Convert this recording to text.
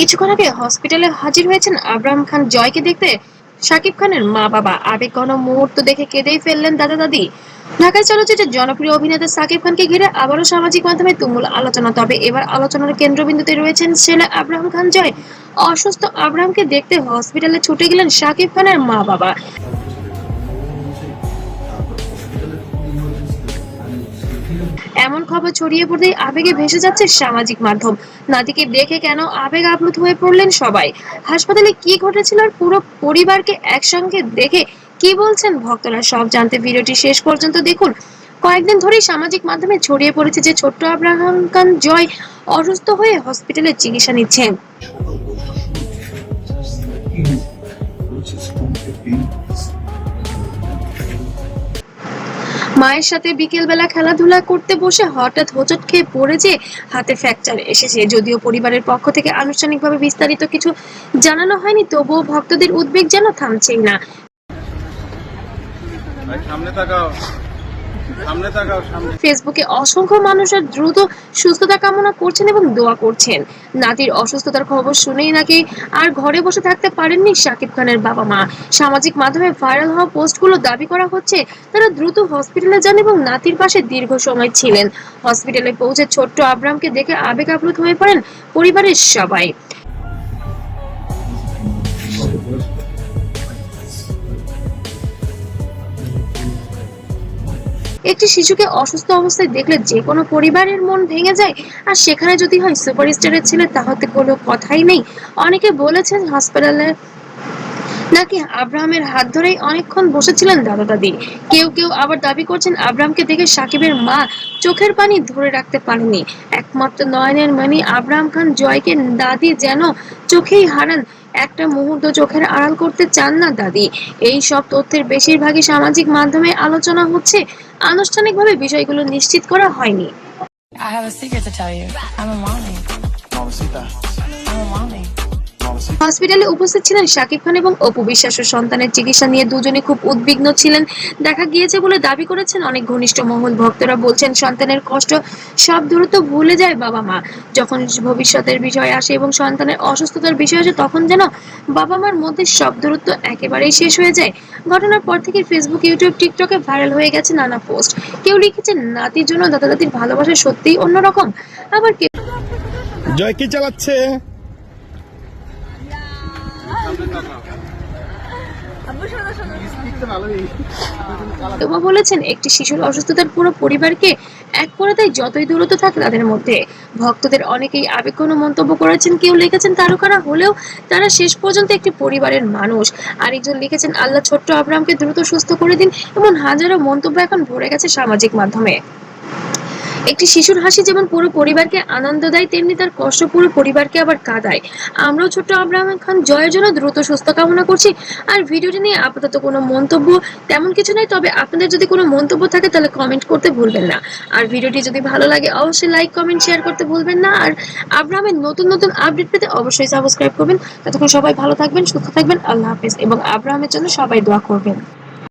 কিছুক্ষণ আগে হসপিটালে হাজির হয়েছেন আবরাম খান জয়কে দেখতে শাকিব খানের মা বাবা। আবেগঘন মুহূর্ত দেখে কেঁদেই ফেললেন দাদা দাদি। ঢাকায় চলচ্চিত্রের জনপ্রিয় অভিনেতা শাকিব খানকে ঘিরে আবারও সামাজিক মাধ্যমে তুমুল আলোচনা। তবে এবার আলোচনার কেন্দ্রবিন্দুতে রয়েছেন ছেলে আবরাম খান জয়। অসুস্থ আবরামকে দেখতে হসপিটালে ছুটে গেলেন শাকিব খানের মা বাবা। এমন খবর ছড়িয়ে পড়তেই আবেগে ভেসে যাচ্ছে সামাজিক মাধ্যম। নাতিকে দেখে কেন আবেগ আপ্লুত হয়ে পড়লেন সবাই। হাসপাতালে কি ঘটেছিল আর পুরো পরিবারকে একসঙ্গে দেখে কি বলছেন ভক্তরা, সব জানতে ভিডিওটি শেষ পর্যন্ত দেখুন। কয়েকদিন ধরেই সামাজিক মাধ্যমে ছড়িয়ে পড়েছে যে ছোট্ট আব্রাহাম খান জয় অসুস্থ হয়ে হসপিটালে চিকিৎসা নিচ্ছেন। মায়ের সাথে বিকেলবেলা খেলাধুলা করতে বসে হঠাৎ হোঁচট খেয়ে পড়ে যে হাতে ফ্র্যাকচার এসেছে। যদিও পরিবারের পক্ষ থেকে আনুষ্ঠানিকভাবে বিস্তারিত কিছু জানানো হয়নি, তবুও ভক্তদের উদ্বেগ যেন থামছেই না। ফেসবুকে অসংখ্য মানুষের দ্রুত সুস্থতা কামনা করছেন এবং দোয়া করছেন। নাতির অসুস্থতার খবর শুনেই নাকি আর ঘরে বসে থাকতে পারেননি শাকিব খানের বাবা মা। সামাজিক মাধ্যমে ভাইরাল হওয়া পোস্টগুলো দাবি করা হচ্ছে তারা দ্রুত হসপিটালে যান এবং নাতির পাশে দীর্ঘ সময় ছিলেন। হসপিটালে পৌঁছে ছোট্ট আব্রামকে দেখে আবেগ আপ্লুত হয়ে পড়েন পরিবারের সবাই। একটি শিশুকে অসুস্থ অবস্থায় দেখলে যে কোনো পরিবারের মন ভেঙে যায়, আর সেখানে যদি হয় সুপারস্টারের ছেলে, তাহলে কোনো কথাই নেই। অনেকে বলেছেন হাসপাতালে নাকি আব্রাহামের হাত ধরেই অনেকক্ষণ বসেছিলেন দাদা দাদি। কেউ কেউ আবার দাবি করছেন আব্রাহামকে দেখে সাকিবের মা চোখের পানি ধরে রাখতে পারেনি। একমাত্র নয়নের মণি আব্রাহাম খান জয়কে দাদি যেন চোখেই হারান, একটা মুহূর্ত চোখের আড়াল করতে চান না দাদি। এই সব তথ্যের বেশিরভাগই সামাজিক মাধ্যমে আলোচনা হচ্ছে, আনুষ্ঠানিকভাবে বিষয়গুলো নিশ্চিত করা হয়নি। I have a secret to tell you. I'm a mommy. Mamacita. I'm a mommy. হসপিটালে উপস্থিত ছিলেন শাকিব খান এবং অপু বিশ্বাস। সন্তানের চিকিৎসা নিয়ে দুজনে খুব উদ্বিগ্ন ছিলেন দেখা গিয়েছে বলে দাবি করেছেন অনেক ঘনিষ্ঠ মহল। ভক্তরা বলছেন সন্তানের কষ্ট সব দ্রুত ভুলে যায় বাবা মা। যখন ভবিষ্যতের বিষয় আসে এবং সন্তানের অসুস্থতার বিষয় আসে, তখন যেন বাবা মার মধ্যে সব দূরত্ব একেবারেই শেষ হয়ে যায়। ঘটনার পর থেকে ফেসবুক, ইউটিউব, টিকটকে ভাইরাল হয়ে গেছে নানা পোস্ট। কেউ লিখেছেন নাতির জন্য দাদা দাদির ভালোবাসা সত্যিই অন্যরকম, আবার কেউ জয় কি চালাচ্ছে। বলেছেন একটি শিশুর অসুস্থতার পুরো পরিবারকে এক করে দেয়, যতই দূরত্ব থাকে তাদের মধ্যে। ভক্তদের অনেকেই আবেগঘন মন্তব্য করেছেন, কেউ লিখেছেন তারকারা হলেও তারা শেষ পর্যন্ত একটি পরিবারের মানুষ। আরেকজন লিখেছেন আল্লাহ ছোট্ট আব্রাহামকে দ্রুত সুস্থ করে দিন। এমন হাজারো মন্তব্য এখন ভরে গেছে সামাজিক মাধ্যমে। একটি শিশুর হাসি যেমন পুরো পরিবারকে আনন্দ দেয়, তেমনি তার কষ্ট পুরো পরিবারকে আবার কাঁদায়। আমরাও ছোট্ট আব্রাহাম খান জয়ের জন্য দ্রুত সুস্থ কামনা করছি। আর ভিডিওটি নিয়ে আপাতত কোনো মন্তব্য তেমন কিছু নেই, তবে আপনাদের যদি কোনো মন্তব্য থাকে তাহলে কমেন্ট করতে ভুলবেন না। আর ভিডিওটি যদি ভালো লাগে অবশ্যই লাইক, কমেন্ট, শেয়ার করতে ভুলবেন না। আর আব্রাহামের নতুন নতুন আপডেট পেতে অবশ্যই সাবস্ক্রাইব করবেন। ততক্ষণ সবাই ভালো থাকবেন, সুস্থ থাকবেন। আল্লাহ হাফেজ এবং আব্রাহামের জন্য সবাই দোয়া করবেন।